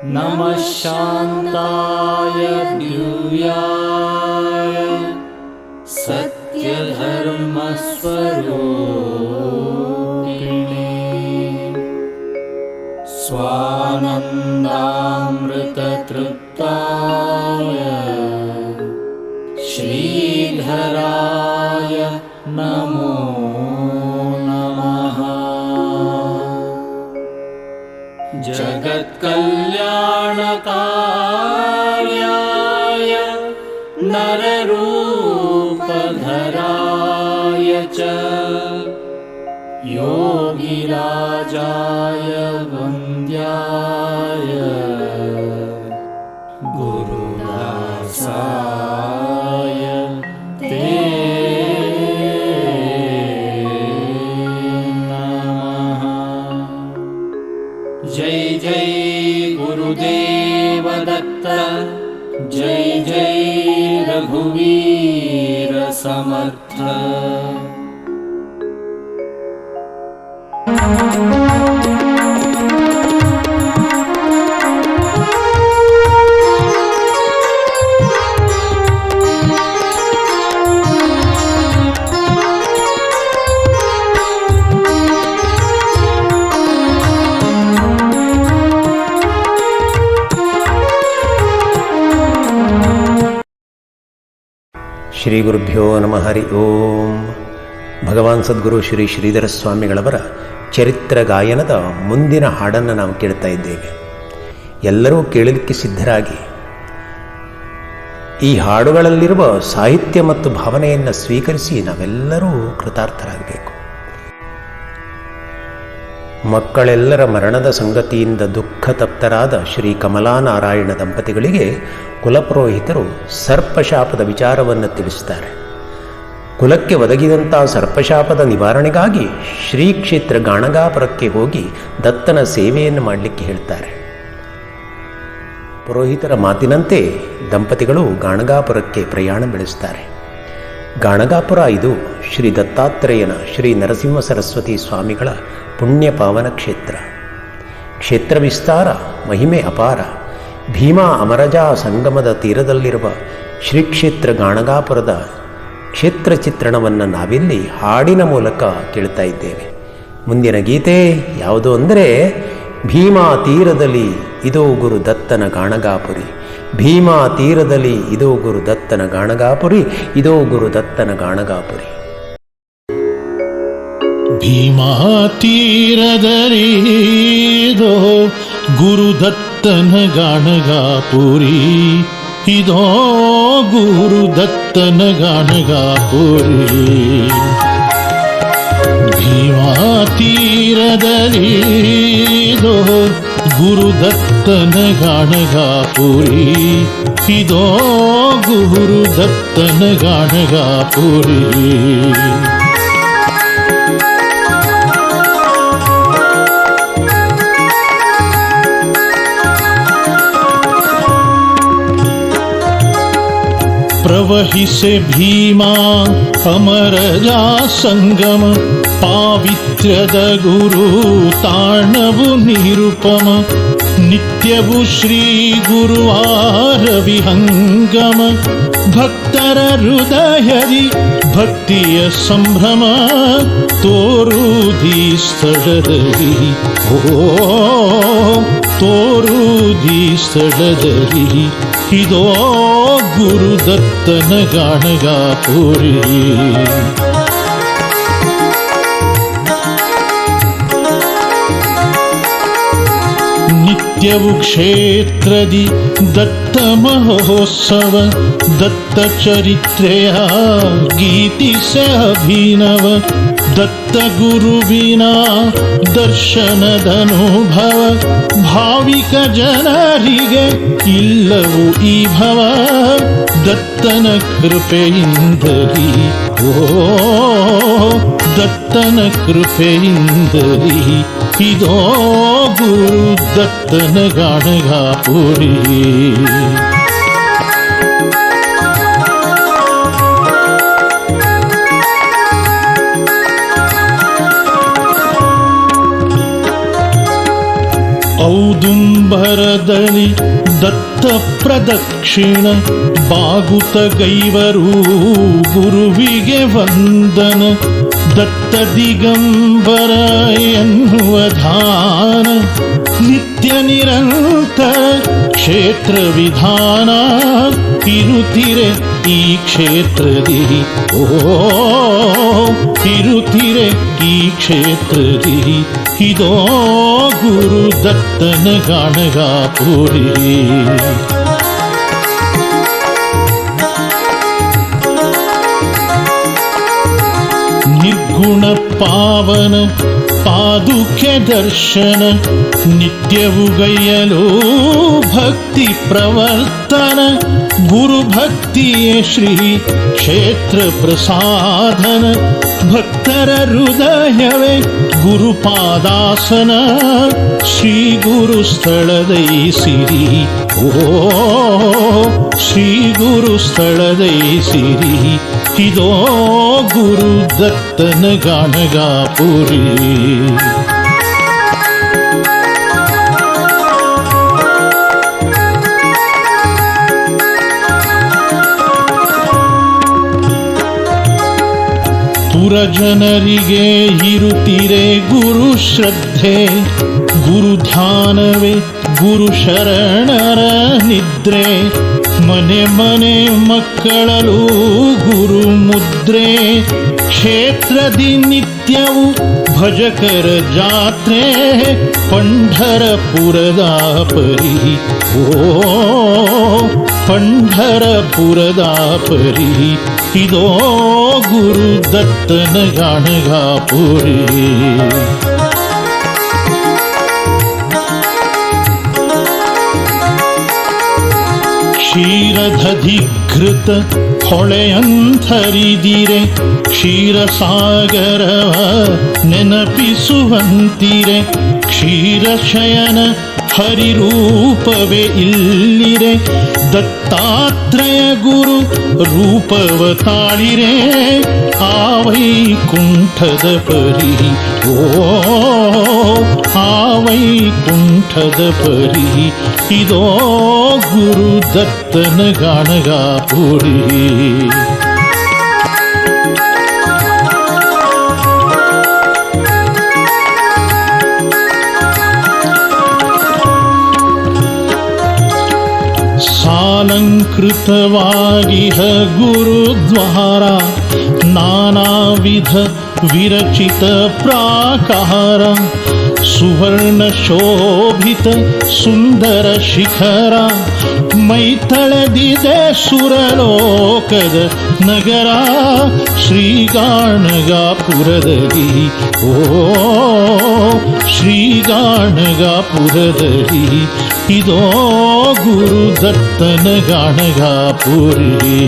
नमः शान्ताय दिव्याय सत्यधर्मस्वरूपिणे स्वानन्दामृततृप्ताय श्रीधराय नमो नमः। जगत्कल्याणकार्याय नररूपधराय च योगिराजाय वन्द्याय गुरुदासाय ते नमः। जय जय गुरुदेव दत्त, जय जय रघुवीर समर्थ। ಶ್ರೀ ಗುರುಭ್ಯೋ ನಮಃ ಹರಿ ಓಂ. ಭಗವಾನ್ ಸದ್ಗುರು ಶ್ರೀ ಶ್ರೀಧರ ಸ್ವಾಮಿಗಳವರ ಚರಿತ್ರ ಗಾಯನದ ಮುಂದಿನ ಹಾಡನ್ನು ನಾವು ಕೇಳ್ತಾ ಇದ್ದೇವೆ. ಎಲ್ಲರೂ ಕೇಳಲಿಕ್ಕೆ ಸಿದ್ಧರಾಗಿ ಈ ಹಾಡುಗಳಲ್ಲಿರುವ ಸಾಹಿತ್ಯ ಮತ್ತು ಭಾವನೆಯನ್ನು ಸ್ವೀಕರಿಸಿ ನಾವೆಲ್ಲರೂ ಕೃತಾರ್ಥರಾಗಬೇಕು. ಮಕ್ಕಳೆಲ್ಲರ ಮರಣದ ಸಂಗತಿಯಿಂದ ದುಃಖ ತಪ್ತರಾದ ಶ್ರೀ ಕಮಲಾನಾರಾಯಣ ದಂಪತಿಗಳಿಗೆ ಕುಲಪುರೋಹಿತರು ಸರ್ಪಶಾಪದ ವಿಚಾರವನ್ನು ತಿಳಿಸುತ್ತಾರೆ. ಕುಲಕ್ಕೆ ಒದಗಿದಂಥ ಸರ್ಪಶಾಪದ ನಿವಾರಣೆಗಾಗಿ ಶ್ರೀ ಕ್ಷೇತ್ರ ಗಾಣಗಾಪುರಕ್ಕೆ ಹೋಗಿ ದತ್ತನ ಸೇವೆಯನ್ನು ಮಾಡಲಿಕ್ಕೆ ಹೇಳ್ತಾರೆ. ಪುರೋಹಿತರ ಮಾತಿನಂತೆ ದಂಪತಿಗಳು ಗಾಣಗಾಪುರಕ್ಕೆ ಪ್ರಯಾಣ ಬೆಳೆಸುತ್ತಾರೆ. ಗಾಣಗಾಪುರ ಇದು ಶ್ರೀ ದತ್ತಾತ್ರೇಯನ ಶ್ರೀ ನರಸಿಂಹ ಸರಸ್ವತಿ ಸ್ವಾಮಿಗಳ ಪುಣ್ಯ ಪಾವನ ಕ್ಷೇತ್ರ. ಕ್ಷೇತ್ರ ವಿಸ್ತಾರ, ಮಹಿಮೆ ಅಪಾರ. ಭೀಮಾ ಅಮರಜಾ ಸಂಗಮದ ತೀರದಲ್ಲಿರುವ ಶ್ರೀ ಕ್ಷೇತ್ರ ಗಾಣಗಾಪುರದ ಕ್ಷೇತ್ರ ಚಿತ್ರಣವನ್ನು ನಾವಿಲ್ಲಿ ಹಾಡಿನ ಮೂಲಕ ಕೇಳ್ತಾ ಇದ್ದೇವೆ. ಮುಂದಿನ ಗೀತೆ ಯಾವುದು ಅಂದರೆ, ಭೀಮಾ ತೀರದಲ್ಲಿ ಇದೋ ಗುರು ದತ್ತನ ಗಾಣಗಾಪುರಿ, ಭೀಮಾ ತೀರದಲ್ಲಿ ಇದೋ ಗುರು ದತ್ತನ ಗಾಣಗಾಪುರಿ, ಇದೋ ಗುರು ದತ್ತನ ಗಾಣಗಾಪುರಿ. ಭೀಮಾ ತೀರದಲ್ಲಿ ಇದೋ ಗುರು ದತ್ತನ ಗಾಣಗಾಪುರಿ, ಇದೋ ಗುರು ದತ್ತನ ಗಾಣಗಾಪುರಿ. ಭೀಮಾ ತೀರದಲ್ಲಿ ಇದೋ ಗುರು ದತ್ತನ ಗಾಣಗಾಪುರಿ, ಇದೋ ಗುರು ದತ್ತನ ಗಾಣಗಾಪುರಿ. ಪ್ರವಹಿಸೆ ಭೀಮಾ ಅಮರಜಾ ಸಂಗಮ, ಪಾವಿತ್ರ್ಯದ ಗುರು ತಾಣವು ನಿರುಪಮ. ನಿತ್ಯವು ಶ್ರೀ ಗುರುವಾರ ವಿಹಂಗಮ, ಭಕ್ತರ ಹೃದಯದಿ ಭಕ್ತಿಯ ಸಂಭ್ರಮ. ತೋರುದಿ ಸ್ಥಳದಲ್ಲಿ ಓ ತೋರುದಿ ಸ್ಥಳದಲ್ಲಿ ಇದೋ ಗುರು ದತ್ತನ ಗಾಣಗಾಪುರಿ. ನಿತ್ಯವು ಕ್ಷೇತ್ರದಿ ದತ್ತ ಮಹೋತ್ಸವ, ದತ್ತ ಚರಿತ್ರೆಯ ಗೀತಿಸೆ ಅಭಿನವ. ದತ್ತ ಗುರುವಿನ ದರ್ಶನದನುಭವ, ಭಾವಿಕ ಜನರಿಗೆ ಇಲ್ಲವು ಈ ಭವ. ದತ್ತನ ಕೃಪೆಯಿಂದಲಿ ಓ ದತ್ತನ ಕೃಪೆಯಿಂದಲಿ ಇದೋ ಗುರು ದತ್ತನ ಗಾಣಗಾಪುರಿ. ಔದುಂಬರದಲ್ಲಿ ದತ್ತ ಪ್ರದಕ್ಷಿಣ ಬಾಗುತ ಗೈವರು ಗುರುವಿಗೆ ವಂದನ. ದತ್ತ ದಿಗಂಬರ ಎನ್ನುವ ಧಾನ ನಿತ್ಯ ನಿರಂತರ ಕ್ಷೇತ್ರ ವಿಧಾನ. ಇರುತ್ತಿರೆ ಈ ಕ್ಷೇತ್ರದಿ ಇರುತ್ತಿರೆ ಈ ಕ್ಷೇತ್ರದಿ ಇದೋ ಗುರು ದತ್ತನ ಗಾಣಗಾಪುರಿ. ನಿರ್ಗುಣ ಪಾವನ ಪಾದುಕೆ ದರ್ಶನ ನಿತ್ಯವೂ ಗೈಯಲು ಭಕ್ತಿ ಪ್ರವರ್ತನ. ಗುರು ಭಕ್ತಿಯೇ ಶ್ರೀ ಕ್ಷೇತ್ರ ಪ್ರಸಾದನ. ಭಕ್ತರ ಹೃದಯವೇ ಗುರುಪಾದಾಸನ. ಶ್ರೀ ಗುರು ಸ್ಥಳದೈಸಿರಿ ಶ್ರೀ ಗುರು ಸ್ಥಳದೈಸಿರಿ ಇದೋ ಗುರು ದತ್ತನ ಗಾಣಗಾಪುರಿ. ಪುರಜನರಿಗೆ ಇರುತ್ತಿರೆ ಗುರು ಶ್ರದ್ಧೆ. ಗುರುಧಾನವೇ ಗುರು ಶರಣರ ನಿದ್ರೆ. ಮನೆ ಮನೆ ಮಕ್ಕಳಲು ಗುರು ಮುದ್ರೆ. ಕ್ಷೇತ್ರದಿ ನಿತ್ಯವು ಭಜಕರ ಜಾತ್ರೆ. ಪಂಢರಪುರದ ಪರಿ ಪಂಢರಪುರದ ಪರಿ ಇದೋ ಗುರು ದತ್ತನ ಗಾಣಗಾಪುರಿ. ಕ್ಷೀರದಧಿಘೃತ ಹೊಳೆಯಂಥರಿದಿರೆ. ಕ್ಷೀರಸಾಗರವ ನೆನಪಿಸುವಂತಿರೆ. ಕ್ಷೀರಶಯನ ಹರಿರೂಪವೇ ಇಲ್ಲಿರೆ. ದತ್ತಾತ್ರೇಯ ಗುರು ರೂಪವ ತಾಳಿರೆ. ಆ ವೈಕುಂಠದ ಪರಿ ಆ ವೈಕುಂಠದ ಪರಿ ಇದೋ ಗುರು ದತ್ತನ ಗಾಣಗಾಪುರಿ. ಸಾಲಂಕೃತವಾಗಿಹ ಗುರುದ್ವಾರ. ನಾನಾ ವಿಧ ವಿರಚಿತ ಪ್ರಾಕಾರ. ಸುವರ್ಣ ಶೋಭಿತ ಸುಂದರ ಶಿಖರ. ಮೈತಳದಿದೆ ಸುರಲೋಕದ ನಗರ. ಶ್ರೀಗಾಣಗಾಪುರದಲ್ಲಿ ಶ್ರೀಗಾಣಗಾಪುರದಲ್ಲಿ ಇದೋ ಗುರು ದತ್ತನ ಗಾಣಗಾಪುರಿ.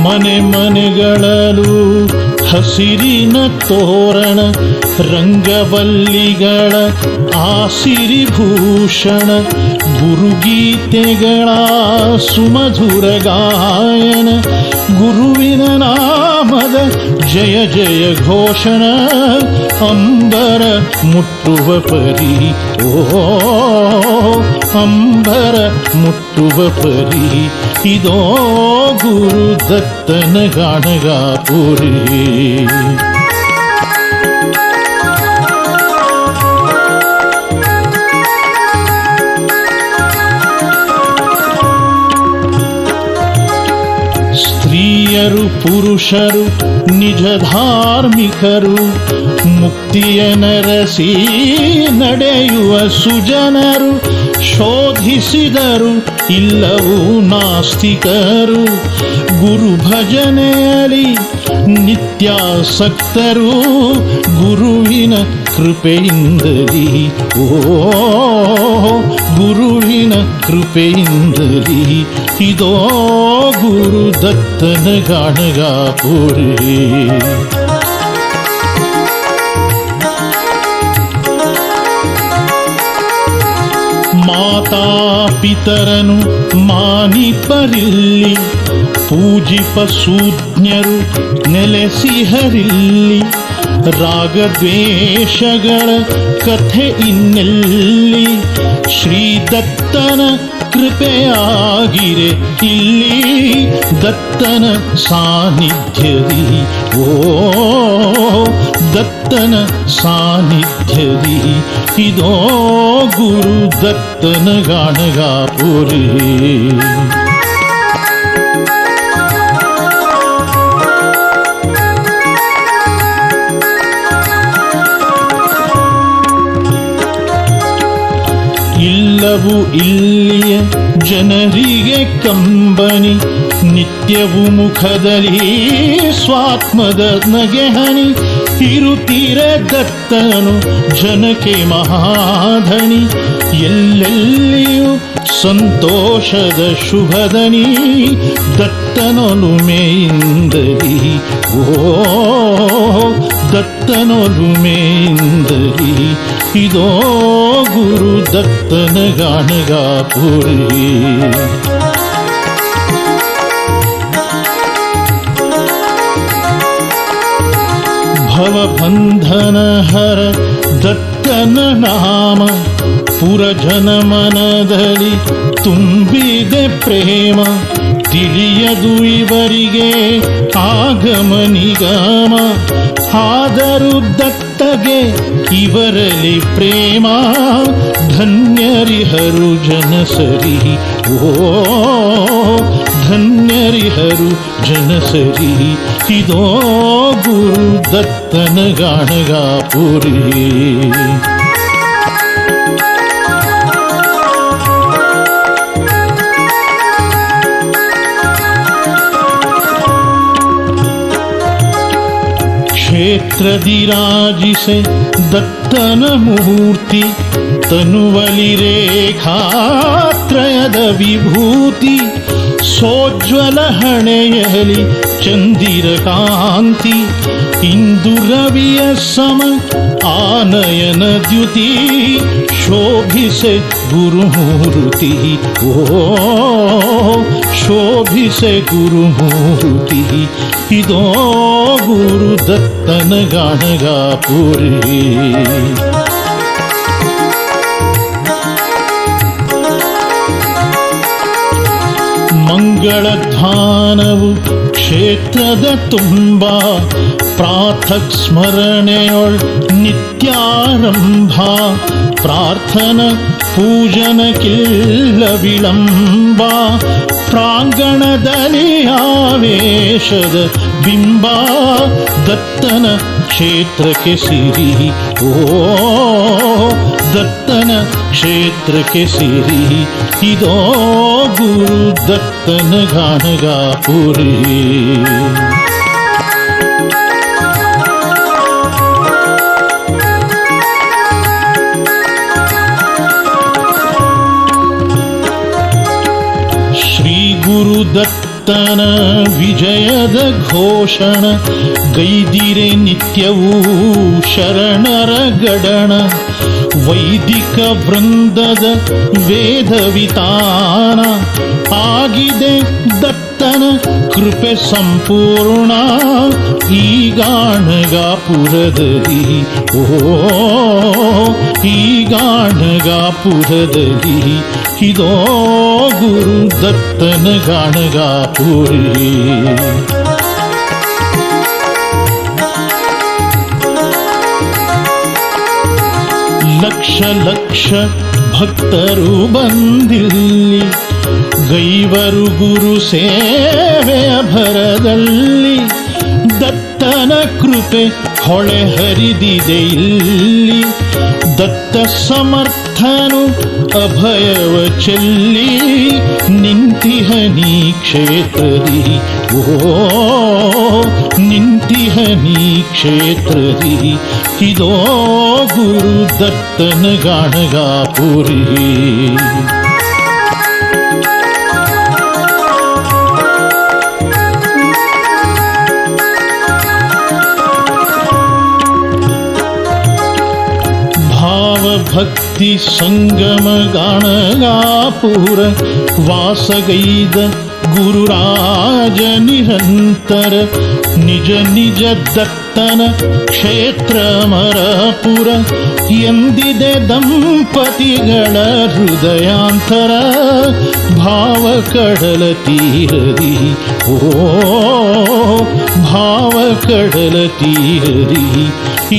ಮನೆ ಮನೆಗಳಲು ಹಸಿರಿನ ತೋರಣ. ರಂಗವಲ್ಲಿಗಳ ಆಸಿರಿ ಭೂಷಣ. ಗುರುಗೀತೆಗಳ ಸುಮಧುರ ಗಾಯನ. ಗುರುವಿನ ನಾಮದ ಜಯ ಜಯ ಘೋಷಣ. ಅಂಬರ ಮುಟ್ಟುವ ಪರಿ ಅಂಬರ ಮುಟ್ಟುವ ಪರಿ ಇದೋ ಗುರು ದತ್ತನ ಗಾಣಗಾಪುರಿ. ಸ್ತ್ರೀಯರು ಪುರುಷರು ನಿಜ ಧಾರ್ಮಿಕರು. ಮುಕ್ತಿಯ ನರಸಿ ನಡೆಯುವ ಸುಜನರು. ಶೋಧಿಸಿದರು ಇಲ್ಲವೂ ನಾಸ್ತಿಕರು. ಗುರು ಭಜನೆಯಲ್ಲಿ ನಿತ್ಯಾಸಕ್ತರು. ಗುರುವಿನ ಕೃಪೆಯಿಂದಲಿ ಗುರುವಿನ ಕೃಪೆಯಿಂದಲಿ ಇದೋ ಗುರು ದತ್ತನ ಗಾಣಗಾಪುರಿ. ಮಾತಾ ಪಿತರನು ಮಾನಿಪರಿಲ್ಲಿ. ಪೂಜಿಪ ಸೂಜ್ಞರು ನೆಲೆಸಿಹರಿಲ್ಲಿ, ರಾಗದ್ವೇಷಗಳ ಕಥೆ ಇನ್ನೆಲ್ಲಿ, ಶ್ರೀದತ್ತನ ಕೃಪೆಯಾಗಿರೆ ಇಲ್ಲಿ, ದತ್ತನ ಸಾನ್ನಿಧ್ಯದಿ, ಓ ದತ್ತನ ಸಾನ್ನಿಧ್ಯದಿ, ಇದೋ ಗುರು ದತ್ತನ ಗಾಣಗಾಪುರಿ. ಇಲ್ಲವು ಇಲ್ಲಿಯ ಜನರಿಗೆ ಕಂಬನಿ, ನಿತ್ಯವು ಮುಖದಲ್ಲಿ ಸ್ವಾತ್ಮದ ನಗೆಹನಿ, ಇರುತ್ತೀರ ದತ್ತನು ಜನಕ್ಕೆ ಮಹಾಧನಿ, ಎಲ್ಲೆಲ್ಲಿಯೂ ಸಂತೋಷದ ಶುಭದನಿ, ದತ್ತನೊಲುಮೆಯಿಂದಲಿ, ಓ ದತ್ತನೊಲುಮೆಯಿಂದಲಿ, ಇದೋ ಗುರು ದತ್ತನ ಗಾಣಗಾಪುರಿ. ಭವಬಂಧನ ಹರ ದತ್ತನ ನಾಮ, ಪುರಜನ ಮನದಲ್ಲಿ ತುಂಬಿದೆ ಪ್ರೇಮ, ತಿಳಿಯದು ಇವರಿಗೆ ಆಗಮ ನಿಗಮ, ಆದರೂ ದತ್ತಗೆ ಇವರಲ್ಲಿ ಪ್ರೇಮ, ಧನ್ಯರಿಹರು ಜನಸರಿ, ಓ ಧನ್ಯರಿಹರು ಜನಸರಿ, ಇದೋ ಗುರು ದತ್ತನ ಗಾಣಗಾಪುರಿ. ಕ್ಷೇತ್ರದಿರಾಜಿಸೆ ದತ್ತನ ಮೂರ್ತಿ, ತನುವಲಿ ರೇಖಾತ್ರಯದ ವಿಭೂತಿ, ಸೋಜ್ವಲ ಹಣೆಯಲಿ ಚಂದಿರ ಕಾಂತಿ, ಇಂದು ರವಿಯ ಸಮ ಆನಯನ ದ್ಯುತಿ, ಶೋಭಿಸೆ ಗುರುಮೂರ್ತಿ, ಓ ಶೋಭಿಸೆ ಗುರುಮೂರ್ತಿ, ಇದೋ ಗುರು ದತ್ತನ ಗಾಣಗಾಪುರಿ. ಮಂಗಳಧ್ಯಾನವು ಕ್ಷೇತ್ರದ ತುಂಬ, ಪ್ರಾತಃ ಸ್ಮರಣೆಯೊಳ್ ನಿತ್ಯಾರಂಭ, ಪ್ರಾರ್ಥನ ಪೂಜನಕ್ಕಿಲ್ಲ ವಿಳಂಬ, ಪ್ರಾಂಗಣದಲ್ಲಿ ಆವೇಶದ ಬಿಂಬ, ದತ್ತನ ಕ್ಷೇತ್ರಕ್ಕೆ ಸಿರಿ, ಓ ದತ್ತನ ಕ್ಷೇತ್ರಕ್ಕೆ ಸಿರಿ, ಇದೋ ಗುರು ದತ್ತನ ಗಾಣಗಾಪುರಿ. ಶ್ರೀ ಗುರು ದತ್ತನ ವಿಜಯದ ಘೋಷಣ, ಗೈದಿರೆ ನಿತ್ಯವೂ ಶರಣರ ಗಡಣ, ವೈದಿಕ ವೃಂದದ ವೇದವಿತಾನ, ಆಗಿದೆ ದತ್ತನ ಕೃಪೆ ಸಂಪೂರ್ಣ, ಈ ಗಾಣಗಾಪುರದಲ್ಲಿ, ಓ ಈ ಗಾಣಗಾಪುರದಲ್ಲಿ, ಇದೋ ಗುರು ದತ್ತನ ಗಾಣಗಾಪುರಿ. ಲಕ್ಷ ಲಕ್ಷ ಭಕ್ತರು ಬಂದಿಲ್ಲಿ, ಗೈವರು ಗುರು ಸೇವೆಯ ಭರದಲ್ಲಿ, ದತ್ತನ ಕೃಪೆ ಹೊಳೆ ಹರಿದಿದೆ ಇಲ್ಲಿ, ದತ್ತ ಸಮರ್ಥನು ಅಭಯವ ಚೆಲ್ಲಿ, ನಿಂತಿಹ ನೀ ಕ್ಷೇತ್ರದಿ, ಓ ನಿಂತಿಹ ನೀ ಕ್ಷೇತ್ರದಿ, ಇದೋ ಗುರು ದತ್ತನ ಗಾಣಗಾಪುರಿ. ಭಕ್ತಿ ಸಂಗಮ ಗಾಣಗಾಪುರ, ವಾಸಗೈದ ಗುರುರಾಜ ನಿರಂತರ ನಿಜ ನಿಜ ದತ್ತನ ಕ್ಷೇತ್ರ ಮರಪುರ ಎಂದಿದೆ ದಂಪತಿಗಳ ಹೃದಯಾಂತರ ಭಾವ ಕಡಲ ತೀರದಿ ಓ ಭಾವ ಕಡಲ ತೀರದಿ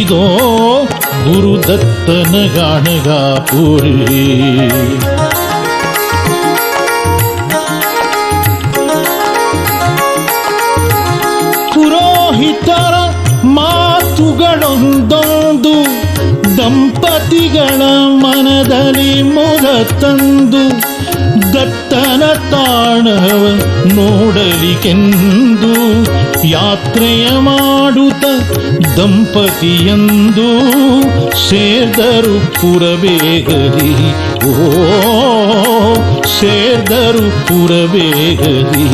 ಇದೋ ಗುರುದತ್ತನ ಗಾಣಗಾಪುರಿ ಪುರೋಹಿತರ ಮಾತುಗಳೊಂದೊಂದು ದಂಪತಿಗಳ ಮನದಲ್ಲಿ ಮೊದ ತಂದು ದತ್ತನ ತಾಣವ ನೋಡಲಿಕೆಂದು ಯಾತ್ರೆಯ ಮಾಡುತ್ತ ದಂಪತಿಯಂದು ಸೇರ್ದರು ಪುರಬೇಗದಿ ಓ ಸೇರ್ದರು ಪುರಬೇಗದಿ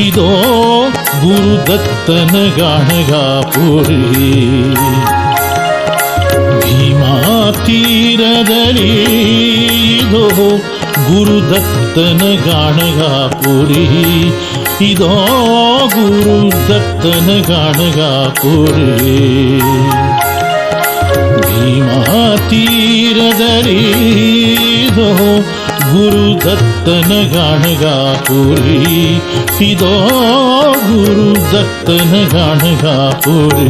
ಇದೋ ಗುರುದತ್ತನ ಗಾಣಗಾಪುರಿ ಭೀಮಾ ತೀರದಲ್ಲಿ ಇದೋ ಗುರುದತ್ತನ ಗಾಣಗಾಪುರಿ ಇದೋ ಗುರುದತ್ತನ ಗಾಣಗಾಪುರಿ ಭೀಮಾ ತೀರದಲ್ಲಿ ಇದೋ ಗುರುದತ್ತನ ಗಾಣಗಾಪುರಿ ಇದೋ ಗುರುದತ್ತನ ಗಾಣಗಾಪುರಿ